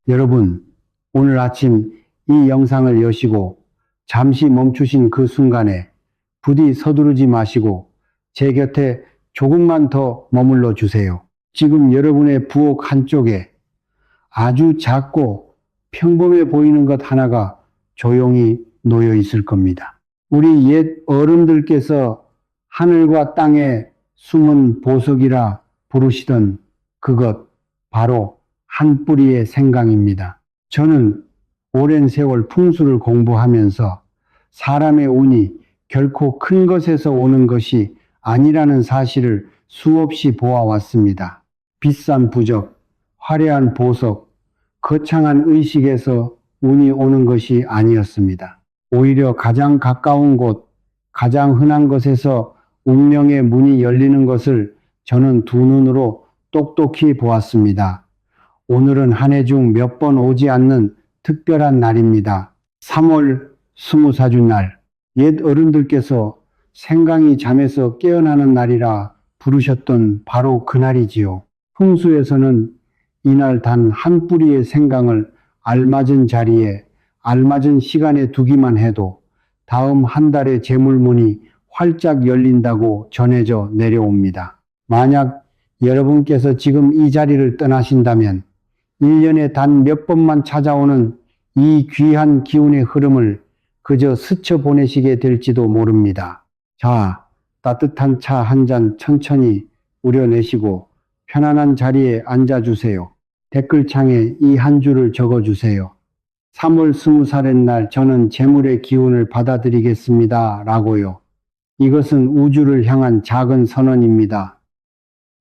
여러분, 오늘 아침 이 영상을 여시고 잠시 멈추신 그 순간에 부디 서두르지 마시고 제 곁에 조금만 더 머물러 주세요. 지금 여러분의 부엌 한쪽에 아주 작고 평범해 보이는 것 하나가 조용히 놓여 있을 겁니다. 우리 옛 어른들께서 하늘과 땅의 숨은 보석이라 부르시던 그것, 바로 한 뿌리의 생강입니다. 저는 오랜 세월 풍수를 공부하면서 사람의 운이 결코 큰 것에서 오는 것이 아니라는 사실을 수없이 보아왔습니다. 비싼 부적, 화려한 보석, 거창한 의식에서 운이 오는 것이 아니었습니다. 오히려 가장 가까운 곳, 가장 흔한 것에서 운명의 문이 열리는 것을 저는 두 눈으로 똑똑히 보았습니다. 오늘은 한 해 중 몇 번 오지 않는 특별한 날입니다. 3월 스무사주 날, 옛 어른들께서 생강이 잠에서 깨어나는 날이라 부르셨던 바로 그날이지요. 풍수에서는 이날 단 한 뿌리의 생강을 알맞은 자리에 알맞은 시간에 두기만 해도 다음 한 달의 재물문이 활짝 열린다고 전해져 내려옵니다. 만약 여러분께서 지금 이 자리를 떠나신다면 1년에 단 몇 번만 찾아오는 이 귀한 기운의 흐름을 그저 스쳐 보내시게 될지도 모릅니다. 자, 따뜻한 차 한 잔 천천히 우려내시고 편안한 자리에 앉아주세요. 댓글창에 이 한 줄을 적어주세요. 3월 20살의 날 저는 재물의 기운을 받아들이겠습니다. 라고요. 이것은 우주를 향한 작은 선언입니다.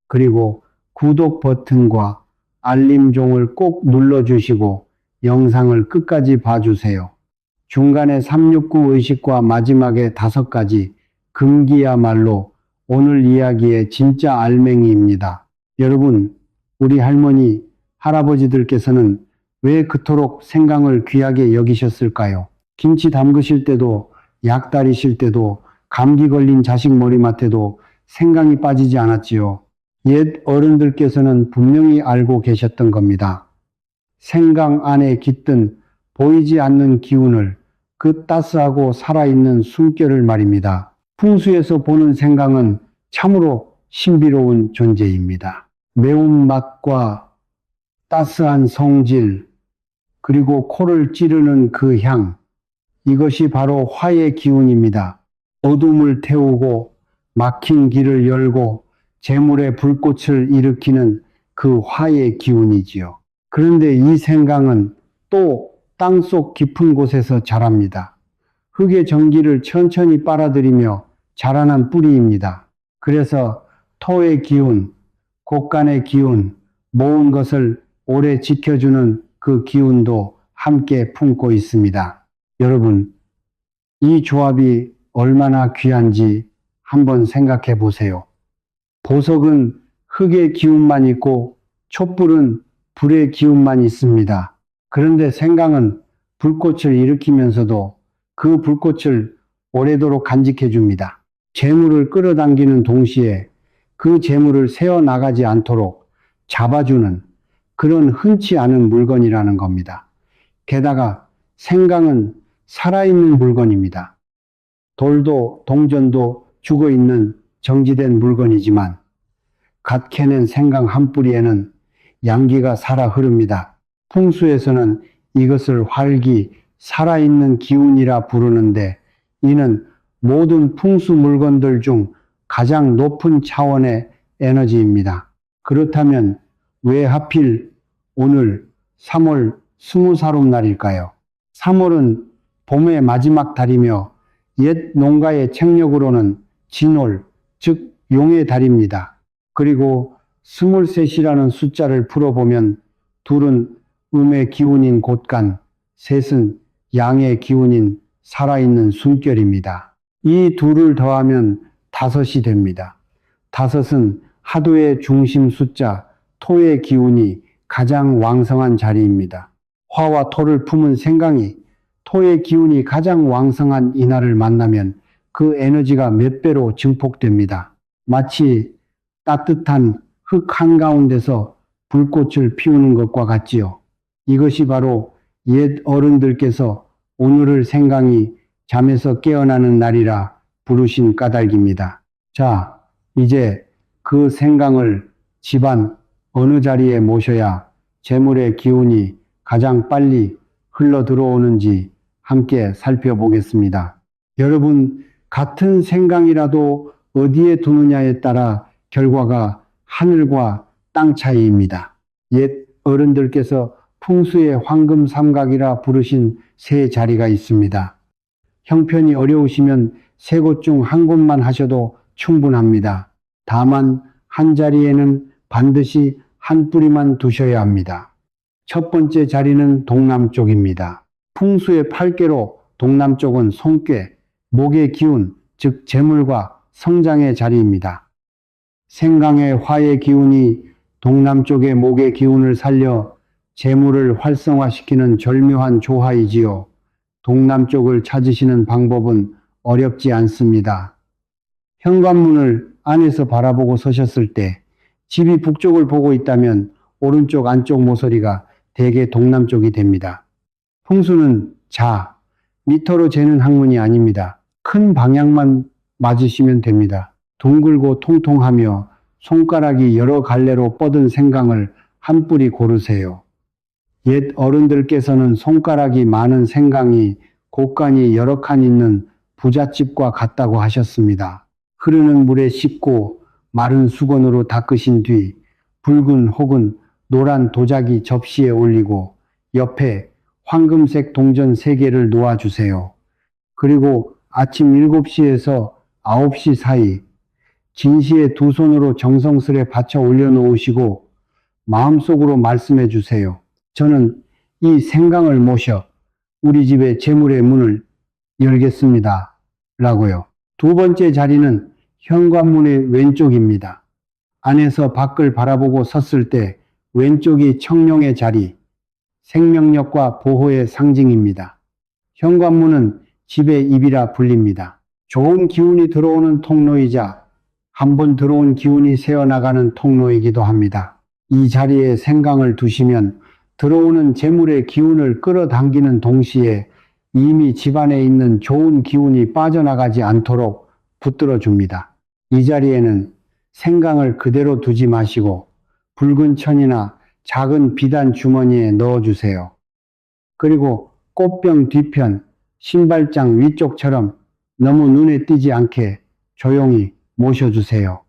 그리고 구독 버튼과 알림종을 꼭 눌러주시고 영상을 끝까지 봐주세요. 중간에 369 의식과 마지막에 5가지 금기야말로 오늘 이야기의 진짜 알맹이입니다. 여러분, 우리 할머니, 할아버지들께서는 왜 그토록 생강을 귀하게 여기셨을까요? 김치 담그실 때도, 약 다리실 때도, 감기 걸린 자식 머리맡에도 생강이 빠지지 않았지요. 옛 어른들께서는 분명히 알고 계셨던 겁니다. 생강 안에 깃든 보이지 않는 기운을, 그 따스하고 살아있는 숨결을 말입니다. 풍수에서 보는 생강은 참으로 신비로운 존재입니다. 매운맛과 따스한 성질, 그리고 코를 찌르는 그 향, 이것이 바로 화의 기운입니다. 어둠을 태우고 막힌 길을 열고 재물의 불꽃을 일으키는 그 화의 기운이지요. 그런데 이 생강은 또 땅속 깊은 곳에서 자랍니다. 흙의 전기를 천천히 빨아들이며 자라난 뿌리입니다. 그래서 토의 기운, 곡간의 기운, 모은 것을 오래 지켜주는 그 기운도 함께 품고 있습니다. 여러분, 이 조합이 얼마나 귀한지 한번 생각해 보세요. 보석은 흙의 기운만 있고 촛불은 불의 기운만 있습니다. 그런데 생강은 불꽃을 일으키면서도 그 불꽃을 오래도록 간직해 줍니다. 재물을 끌어당기는 동시에 그 재물을 새어나가지 않도록 잡아주는 그런 흔치 않은 물건이라는 겁니다. 게다가 생강은 살아있는 물건입니다. 돌도 동전도 죽어있는 정지된 물건이지만 갓 캐낸 생강 한 뿌리에는 양기가 살아 흐릅니다. 풍수에서는 이것을 활기, 살아있는 기운이라 부르는데 이는 모든 풍수 물건들 중 가장 높은 차원의 에너지입니다. 그렇다면 왜 하필 오늘 3월 20살의 날일까요? 3월은 봄의 마지막 달이며 옛 농가의 책력으로는 진월, 즉 용의 달입니다. 그리고 23이라는 숫자를 풀어보면 둘은 음의 기운인 곳간, 셋은 양의 기운인 살아있는 숨결입니다. 이 둘을 더하면 5이 됩니다. 5은 하도의 중심 숫자, 토의 기운이 가장 왕성한 자리입니다. 화와 토를 품은 생강이 토의 기운이 가장 왕성한 이날을 만나면 그 에너지가 몇 배로 증폭됩니다. 마치 따뜻한 흙 한가운데서 불꽃을 피우는 것과 같지요. 이것이 바로 옛 어른들께서 오늘을 생강이 잠에서 깨어나는 날이라 부르신 까닭입니다. 자, 이제 그 생강을 집안 어느 자리에 모셔야 재물의 기운이 가장 빨리 흘러 들어오는지 함께 살펴보겠습니다. 여러분, 같은 생강이라도 어디에 두느냐에 따라 결과가 하늘과 땅 차이입니다. 옛 어른들께서 풍수의 황금 삼각이라 부르신 세 자리가 있습니다. 형편이 어려우시면 세 곳 중 한 곳만 하셔도 충분합니다. 다만 한 자리에는 반드시 한 뿌리만 두셔야 합니다. 첫 번째 자리는 동남쪽입니다. 풍수의 8개로 동남쪽은 손괴, 목의 기운, 즉 재물과 성장의 자리입니다. 생강의 화의 기운이 동남쪽의 목의 기운을 살려 재물을 활성화시키는 절묘한 조화이지요. 동남쪽을 찾으시는 방법은 어렵지 않습니다. 현관문을 안에서 바라보고 서셨을 때 집이 북쪽을 보고 있다면 오른쪽 안쪽 모서리가 대개 동남쪽이 됩니다. 풍수는 자, 미터로 재는 학문이 아닙니다. 큰 방향만 맞으시면 됩니다. 둥글고 통통하며 손가락이 여러 갈래로 뻗은 생강을 한 뿌리 고르세요. 옛 어른들께서는 손가락이 많은 생강이 곳간이 여러 칸 있는 부잣집과 같다고 하셨습니다. 흐르는 물에 씻고 마른 수건으로 닦으신 뒤 붉은 혹은 노란 도자기 접시에 올리고 옆에 황금색 동전 3개를 놓아주세요. 그리고 아침 7시에서 9시 사이 진시에 두 손으로 정성스레 받쳐 올려놓으시고 마음속으로 말씀해 주세요. 저는 이 생강을 모셔 우리 집의 재물의 문을 열겠습니다. 라고요. 두 번째 자리는 현관문의 왼쪽입니다. 안에서 밖을 바라보고 섰을 때 왼쪽이 청룡의 자리, 생명력과 보호의 상징입니다. 현관문은 집의 입이라 불립니다. 좋은 기운이 들어오는 통로이자 한번 들어온 기운이 새어나가는 통로이기도 합니다. 이 자리에 생강을 두시면 들어오는 재물의 기운을 끌어당기는 동시에 이미 집안에 있는 좋은 기운이 빠져나가지 않도록 붙들어 줍니다. 이 자리에는 생강을 그대로 두지 마시고 붉은 천이나 작은 비단 주머니에 넣어주세요. 그리고 꽃병 뒤편, 신발장 위쪽처럼 너무 눈에 띄지 않게 조용히 모셔주세요.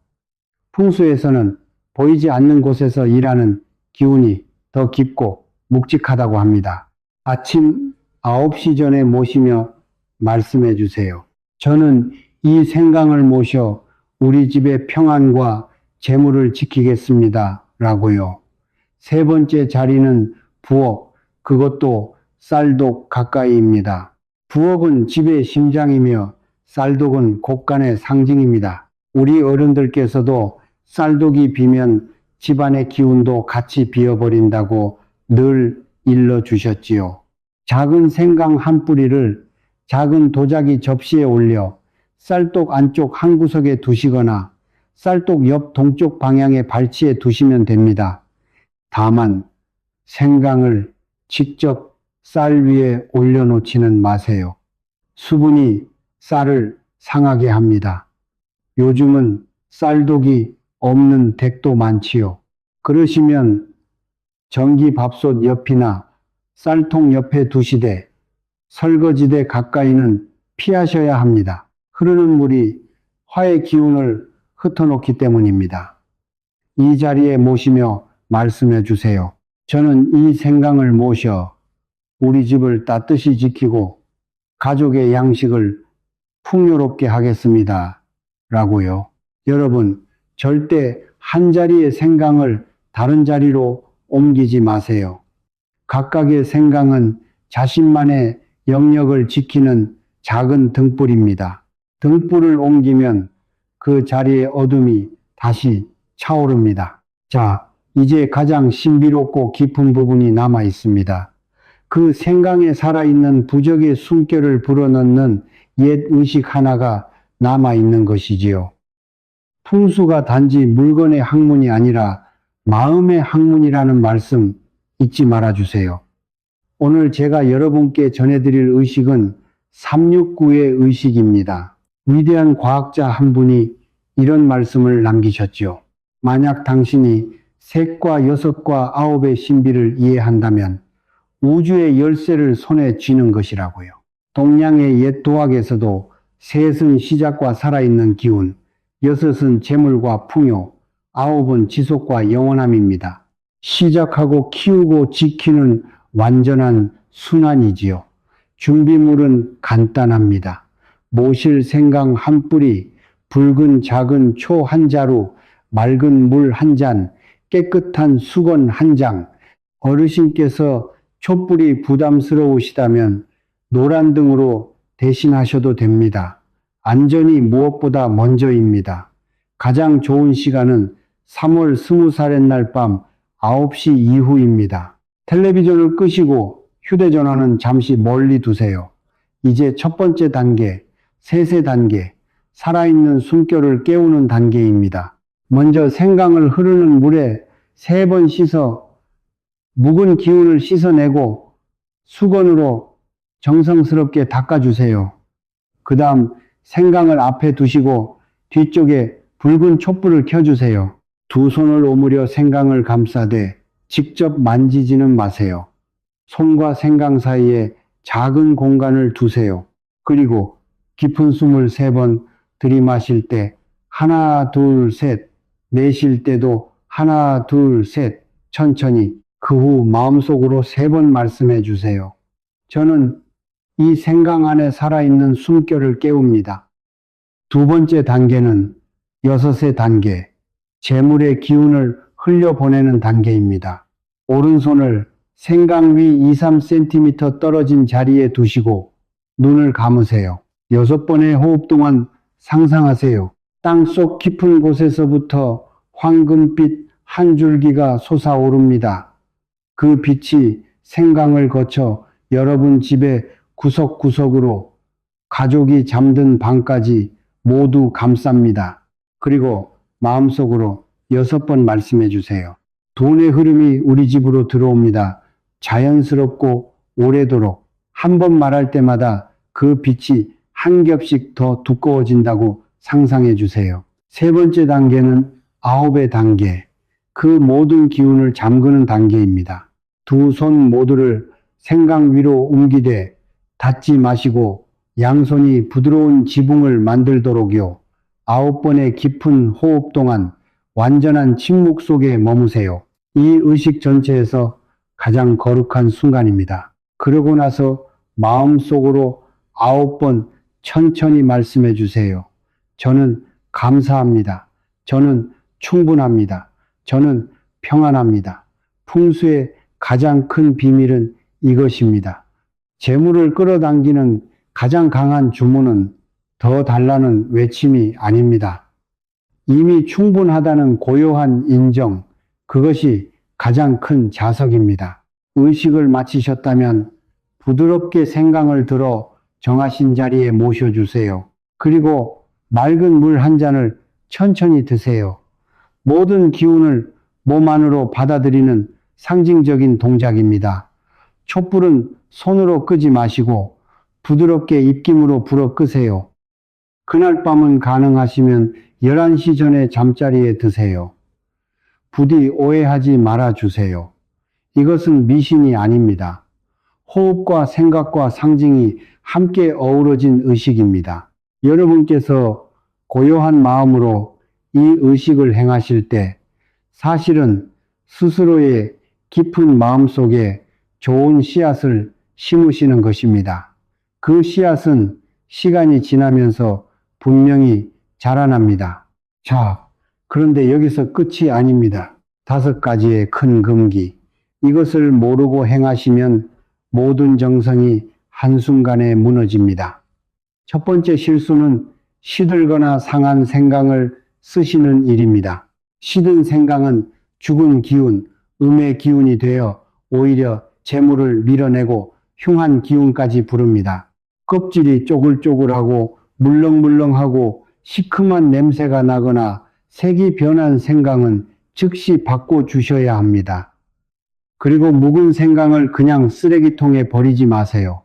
풍수에서는 보이지 않는 곳에서 일하는 기운이 더 깊고 묵직하다고 합니다. 아침 9시 전에 모시며 말씀해 주세요. 저는 이 생강을 모셔 우리 집의 평안과 재물을 지키겠습니다. 라고요. 세 번째 자리는 부엌, 그것도 쌀독 가까이입니다. 부엌은 집의 심장이며 쌀독은 곳간의 상징입니다. 우리 어른들께서도 쌀독이 비면 집안의 기운도 같이 비어버린다고 늘 일러주셨지요. 작은 생강 한 뿌리를 작은 도자기 접시에 올려 쌀독 안쪽 한 구석에 두시거나 쌀독 옆 동쪽 방향의 발치에 두시면 됩니다. 다만 생강을 직접 쌀 위에 올려놓지는 마세요. 수분이 쌀을 상하게 합니다. 요즘은 쌀독이 없는 댁도 많지요. 그러시면 전기밥솥 옆이나 쌀통 옆에 두시되 설거지대 가까이는 피하셔야 합니다. 흐르는 물이 화의 기운을 흩어놓기 때문입니다. 이 자리에 모시며 말씀해 주세요. 저는 이 생강을 모셔 우리 집을 따뜻이 지키고 가족의 양식을 풍요롭게 하겠습니다. 라고요. 여러분, 절대 한 자리의 생강을 다른 자리로 옮기지 마세요. 각각의 생강은 자신만의 영역을 지키는 작은 등불입니다. 등불을 옮기면 그 자리의 어둠이 다시 차오릅니다. 자, 이제 가장 신비롭고 깊은 부분이 남아 있습니다. 그 생강에 살아있는 부적의 숨결을 불어넣는 옛 의식 하나가 남아 있는 것이지요. 풍수가 단지 물건의 학문이 아니라 마음의 학문이라는 말씀 잊지 말아주세요. 오늘 제가 여러분께 전해드릴 의식은 369의 의식입니다. 위대한 과학자 한 분이 이런 말씀을 남기셨죠. 만약 당신이 셋과 여섯과 아홉의 신비를 이해한다면 우주의 열쇠를 손에 쥐는 것이라고요. 동양의 옛 도학에서도 셋은 시작과 살아있는 기운, 여섯은 재물과 풍요, 아홉은 지속과 영원함입니다. 시작하고 키우고 지키는 완전한 순환이지요. 준비물은 간단합니다. 모실 생강 한 뿌리, 붉은 작은 초 한 자루, 맑은 물 한 잔, 깨끗한 수건 한 장. 어르신께서 촛불이 부담스러우시다면 노란 등으로 대신하셔도 됩니다. 안전이 무엇보다 먼저입니다. 가장 좋은 시간은 3월 20살의 날 밤 9시 이후입니다. 텔레비전을 끄시고 휴대전화는 잠시 멀리 두세요. 이제 첫 번째 단계, 셋의 단계, 살아있는 숨결을 깨우는 단계입니다. 먼저 생강을 흐르는 물에 3번 씻어 묵은 기운을 씻어내고 수건으로 정성스럽게 닦아주세요. 그 다음 생강을 앞에 두시고 뒤쪽에 붉은 촛불을 켜주세요. 두 손을 오므려 생강을 감싸되 직접 만지지는 마세요. 손과 생강 사이에 작은 공간을 두세요. 그리고 깊은 숨을 3번 들이마실 때 하나, 둘, 셋, 내쉴 때도 하나, 둘, 셋 천천히 그 후 마음속으로 3번 말씀해 주세요. 저는 이 생강 안에 살아있는 숨결을 깨웁니다. 두 번째 단계는 6의 단계, 재물의 기운을 흘려보내는 단계입니다. 오른손을 생강 위 2-3cm 떨어진 자리에 두시고 눈을 감으세요. 6번의 호흡 동안 상상하세요. 땅속 깊은 곳에서부터 황금빛 한 줄기가 솟아오릅니다. 그 빛이 생강을 거쳐 여러분 집의 구석구석으로 가족이 잠든 방까지 모두 감쌉니다. 그리고 마음속으로 6번 말씀해 주세요. 돈의 흐름이 우리 집으로 들어옵니다. 자연스럽고 오래도록 한 번 말할 때마다 그 빛이 한 겹씩 더 두꺼워진다고 상상해 주세요. 3번째 단계는 9의 단계, 그 모든 기운을 잠그는 단계입니다. 두 손 모두를 생강 위로 옮기되 닿지 마시고 양손이 부드러운 지붕을 만들도록요. 9번의 깊은 호흡 동안 완전한 침묵 속에 머무세요. 이 의식 전체에서 가장 거룩한 순간입니다. 그러고 나서 마음속으로 9번 천천히 말씀해 주세요. 저는 감사합니다. 저는 충분합니다. 저는 평안합니다. 풍수의 가장 큰 비밀은 이것입니다. 재물을 끌어당기는 가장 강한 주문은 더 달라는 외침이 아닙니다. 이미 충분하다는 고요한 인정, 그것이 가장 큰 자석입니다. 의식을 마치셨다면 부드럽게 생강을 들어 정하신 자리에 모셔주세요. 그리고 맑은 물 한 잔을 천천히 드세요. 모든 기운을 몸 안으로 받아들이는 상징적인 동작입니다. 촛불은 손으로 끄지 마시고 부드럽게 입김으로 불어 끄세요. 그날 밤은 가능하시면 11시 전에 잠자리에 드세요. 부디 오해하지 말아주세요. 이것은 미신이 아닙니다. 호흡과 생각과 상징이 함께 어우러진 의식입니다. 여러분께서 고요한 마음으로 이 의식을 행하실 때 사실은 스스로의 깊은 마음속에 좋은 씨앗을 심으시는 것입니다. 그 씨앗은 시간이 지나면서 분명히 자라납니다. 자, 그런데 여기서 끝이 아닙니다. 5가지의 큰 금기. 이것을 모르고 행하시면 모든 정성이 한순간에 무너집니다. 첫 번째 실수는 시들거나 상한 생강을 쓰시는 일입니다. 시든 생강은 죽은 기운, 음의 기운이 되어 오히려 재물을 밀어내고 흉한 기운까지 부릅니다. 껍질이 쪼글쪼글하고 물렁물렁하고 시큼한 냄새가 나거나 색이 변한 생강은 즉시 바꿔주셔야 합니다. 그리고 묵은 생강을 그냥 쓰레기통에 버리지 마세요.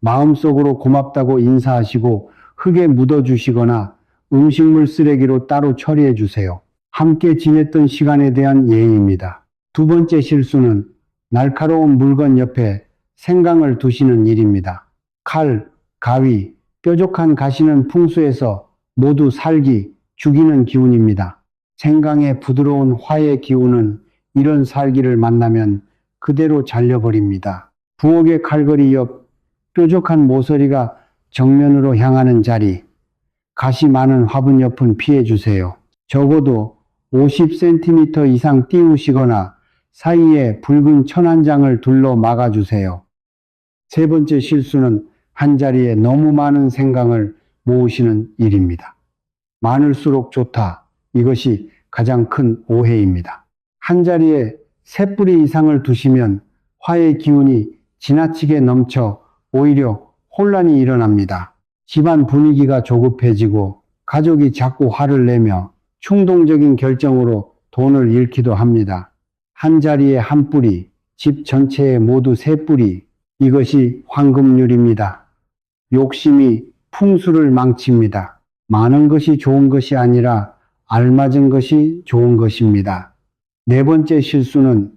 마음속으로 고맙다고 인사하시고 흙에 묻어주시거나 음식물 쓰레기로 따로 처리해 주세요. 함께 지냈던 시간에 대한 예의입니다. 두 번째 실수는 날카로운 물건 옆에 생강을 두시는 일입니다. 칼, 가위, 뾰족한 가시는 풍수에서 모두 살기, 죽이는 기운입니다. 생강의 부드러운 화의 기운은 이런 살기를 만나면 그대로 잘려버립니다. 부엌의 칼거리 옆 뾰족한 모서리가 정면으로 향하는 자리, 가시 많은 화분 옆은 피해주세요. 적어도 50cm 이상 띄우시거나 사이에 붉은 천안장을 둘러 막아주세요. 세 번째 실수는 한자리에 너무 많은 생강을 모으시는 일입니다. 많을수록 좋다. 이것이 가장 큰 오해입니다. 한자리에 3뿌리 이상을 두시면 화의 기운이 지나치게 넘쳐 오히려 혼란이 일어납니다. 집안 분위기가 조급해지고 가족이 자꾸 화를 내며 충동적인 결정으로 돈을 잃기도 합니다. 한자리에 1뿌리, 집 전체에 모두 3뿌리, 이것이 황금률입니다. 욕심이 풍수를 망칩니다. 많은 것이 좋은 것이 아니라 알맞은 것이 좋은 것입니다. 네 번째 실수는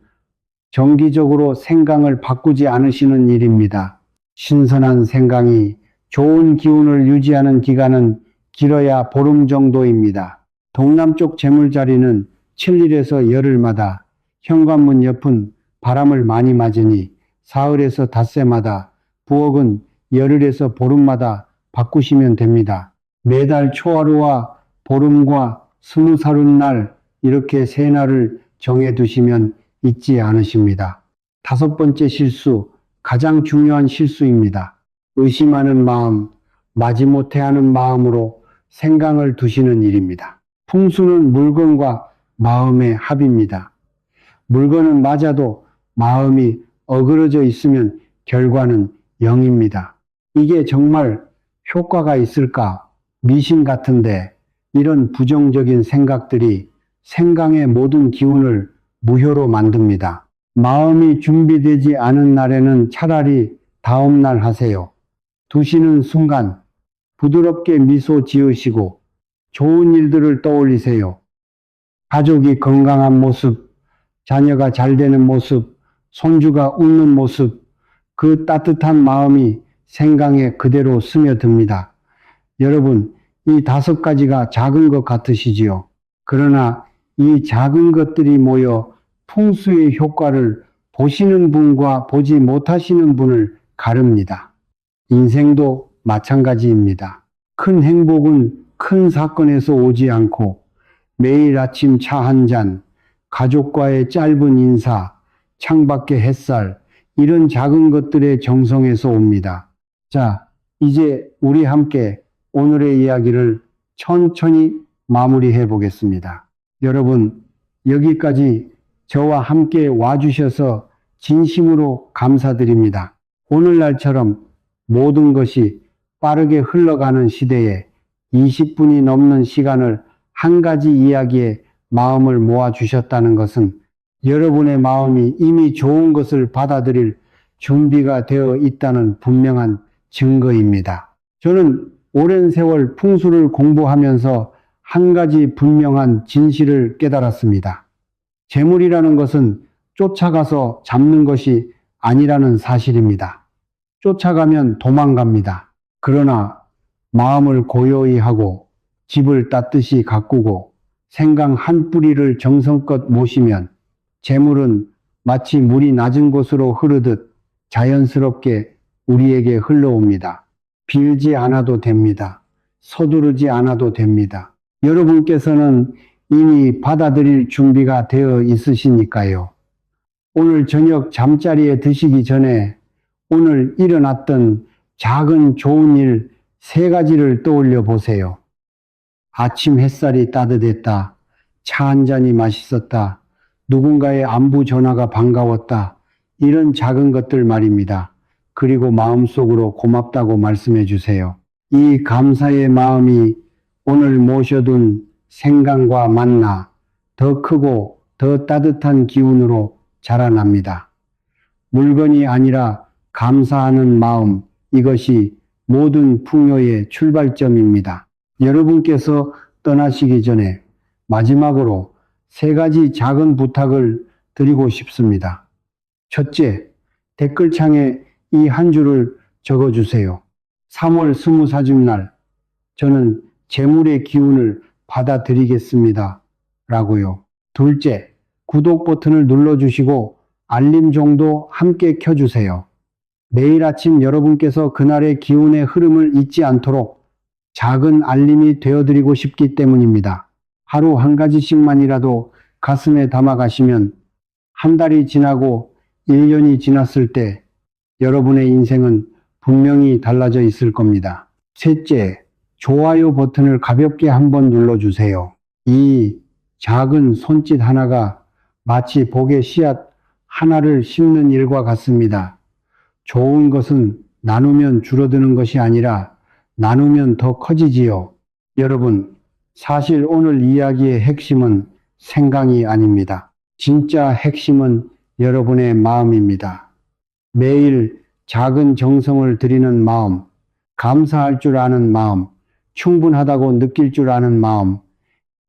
정기적으로 생강을 바꾸지 않으시는 일입니다. 신선한 생강이 좋은 기운을 유지하는 기간은 길어야 보름 정도입니다. 동남쪽 재물자리는 7일에서 열흘마다, 현관문 옆은 바람을 많이 맞으니 사흘에서 닷새마다, 부엌은 열흘에서 보름마다 바꾸시면 됩니다. 매달 초하루와 보름과 20살운날 이렇게 3날을 정해두시면 잊지 않으십니다. 다섯 번째 실수, 가장 중요한 실수입니다. 의심하는 마음, 마지못해 하는 마음으로 생강을 두시는 일입니다. 풍수는 물건과 마음의 합입니다. 물건은 맞아도 마음이 어그러져 있으면 결과는 0입니다. 이게 정말 효과가 있을까? 미신 같은데 이런 부정적인 생각들이 생강의 모든 기운을 무효로 만듭니다. 마음이 준비되지 않은 날에는 차라리 다음 날 하세요. 두시는 순간 부드럽게 미소 지으시고 좋은 일들을 떠올리세요. 가족이 건강한 모습, 자녀가 잘 되는 모습, 손주가 웃는 모습, 그 따뜻한 마음이 생강에 그대로 스며듭니다. 여러분, 이 5가지가 작은 것 같으시지요? 그러나 이 작은 것들이 모여 풍수의 효과를 보시는 분과 보지 못하시는 분을 가릅니다. 인생도 마찬가지입니다. 큰 행복은 큰 사건에서 오지 않고 매일 아침 차 한 잔, 가족과의 짧은 인사, 창밖의 햇살, 이런 작은 것들의 정성에서 옵니다. 자, 이제 우리 함께 오늘의 이야기를 천천히 마무리해 보겠습니다. 여러분, 여기까지 저와 함께 와주셔서 진심으로 감사드립니다. 오늘날처럼 모든 것이 빠르게 흘러가는 시대에 20분이 넘는 시간을 한 가지 이야기에 마음을 모아주셨다는 것은 여러분의 마음이 이미 좋은 것을 받아들일 준비가 되어 있다는 분명한 증거입니다. 저는 오랜 세월 풍수를 공부하면서 한 가지 분명한 진실을 깨달았습니다. 재물이라는 것은 쫓아가서 잡는 것이 아니라는 사실입니다. 쫓아가면 도망갑니다. 그러나 마음을 고요히 하고 집을 따뜻이 가꾸고 생강 1뿌리를 정성껏 모시면 재물은 마치 물이 낮은 곳으로 흐르듯 자연스럽게 우리에게 흘러옵니다. 빌지 않아도 됩니다. 서두르지 않아도 됩니다. 여러분께서는 이미 받아들일 준비가 되어 있으시니까요. 오늘 저녁 잠자리에 드시기 전에 오늘 일어났던 작은 좋은 일 3가지를 떠올려 보세요. 아침 햇살이 따뜻했다. 차 한 잔이 맛있었다. 누군가의 안부 전화가 반가웠다. 이런 작은 것들 말입니다. 그리고 마음속으로 고맙다고 말씀해 주세요. 이 감사의 마음이 오늘 모셔둔 생강과 만나 더 크고 더 따뜻한 기운으로 자라납니다. 물건이 아니라 감사하는 마음, 이것이 모든 풍요의 출발점입니다. 여러분께서 떠나시기 전에 마지막으로 3가지 작은 부탁을 드리고 싶습니다. 첫째, 댓글창에 이 한 줄을 적어주세요. 3월 24일 날 저는 재물의 기운을 받아들이겠습니다. 라고요. 둘째, 구독 버튼을 눌러주시고 알림종도 함께 켜주세요. 매일 아침 여러분께서 그날의 기운의 흐름을 잊지 않도록 작은 알림이 되어드리고 싶기 때문입니다. 하루 한 가지씩만이라도 가슴에 담아가시면 한 달이 지나고 1년이 지났을 때 여러분의 인생은 분명히 달라져 있을 겁니다. 셋째, 좋아요 버튼을 가볍게 한번 눌러주세요. 이 작은 손짓 하나가 마치 복의 씨앗 하나를 심는 일과 같습니다. 좋은 것은 나누면 줄어드는 것이 아니라 나누면 더 커지지요. 여러분, 사실 오늘 이야기의 핵심은 생각이 아닙니다. 진짜 핵심은 여러분의 마음입니다. 매일 작은 정성을 들이는 마음, 감사할 줄 아는 마음, 충분하다고 느낄 줄 아는 마음,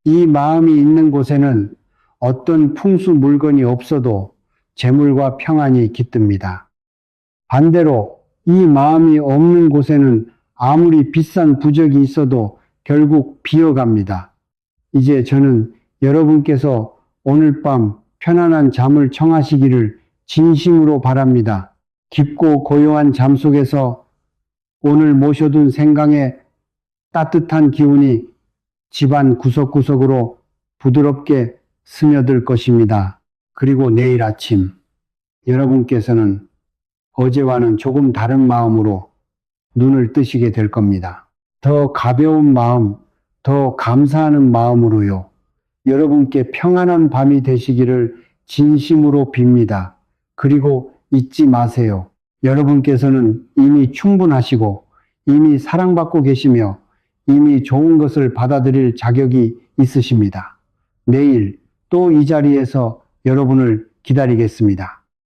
이 마음이 있는 곳에는 어떤 풍수 물건이 없어도 재물과 평안이 깃듭니다. 반대로 이 마음이 없는 곳에는 아무리 비싼 부적이 있어도 결국 비어갑니다. 이제 저는 여러분께서 오늘 밤 편안한 잠을 청하시기를 진심으로 바랍니다. 깊고 고요한 잠 속에서 오늘 모셔둔 생강의 따뜻한 기운이 집안 구석구석으로 부드럽게 스며들 것입니다. 그리고 내일 아침 여러분께서는 어제와는 조금 다른 마음으로 눈을 뜨시게 될 겁니다. 더 가벼운 마음, 더 감사하는 마음으로요. 여러분께 평안한 밤이 되시기를 진심으로 빕니다. 그리고 잊지 마세요. 여러분께서는 이미 충분하시고 이미 사랑받고 계시며 이미 좋은 것을 받아들일 자격이 있으십니다. 내일 또 이 자리에서 여러분을 기다리겠습니다.